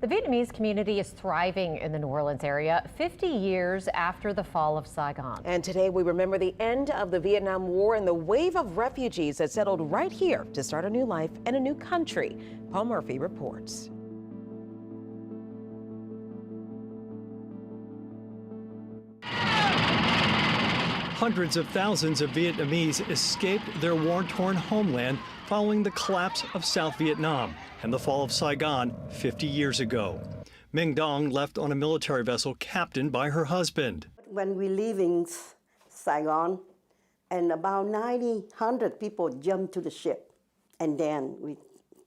The Vietnamese community is thriving in the New Orleans area 50 years after the fall of Saigon. And today we remember the end of the Vietnam War and the wave of refugees that settled right here to start a new life and a new country. Paul Murphy reports. Hundreds of thousands of Vietnamese escaped their war-torn homeland following the collapse of South Vietnam and the fall of Saigon 50 years ago. Minh Duong left on a military vessel captained by her husband. When we leaving Saigon, and about 100 people jumped to the ship, and then we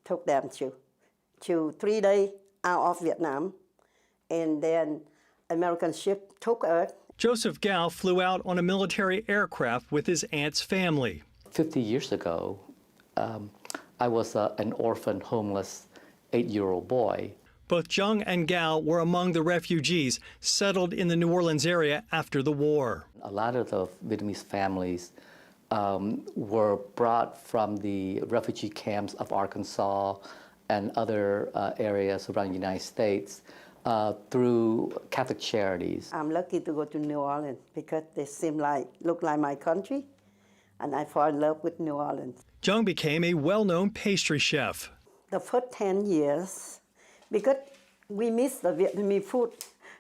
took them to 3 days out of Vietnam, and then American ship took us. Joseph Gao flew out on a military aircraft with his aunt's family. 50 years ago, I was an orphan, homeless 8-year-old boy. Both Jung and Gao were among the refugees settled in the New Orleans area after the war. A lot of the Vietnamese families were brought from the refugee camps of Arkansas and other areas around the United States through Catholic charities. I'm lucky to go to New Orleans because they look like my country, and I fall in love with New Orleans. Jung became a well-known pastry chef. The first 10 years, because we miss the Vietnamese food,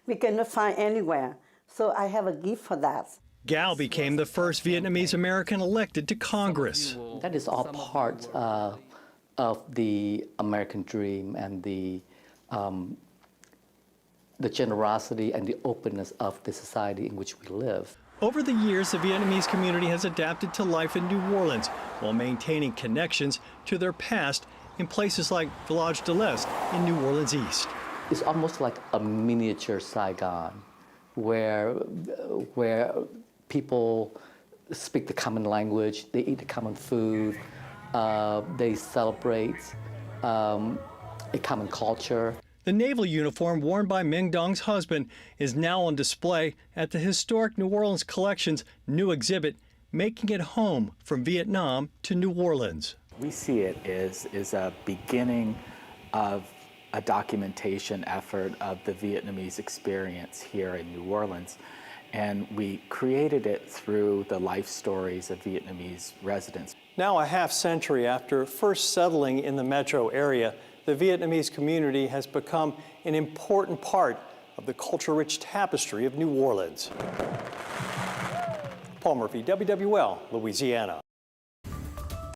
we cannot find anywhere, so I have a gift for that. Gao became the first Vietnamese American elected to Congress. That is all part of the American dream and the generosity and the openness of the society in which we live. Over the years, the Vietnamese community has adapted to life in New Orleans while maintaining connections to their past in places like Village de l'Est in New Orleans East. It's almost like a miniature Saigon, where people speak the common language, they eat the common food, they celebrate a common culture. The naval uniform worn by Minh Duong's husband is now on display at the historic New Orleans Collection's new exhibit, Making It Home from Vietnam to New Orleans. We see it as a beginning of a documentation effort of the Vietnamese experience here in New Orleans. And we created it through the life stories of Vietnamese residents. Now a half century after first settling in the metro area, the Vietnamese community has become an important part of the culture-rich tapestry of New Orleans. Paul Murphy, WWL, Louisiana.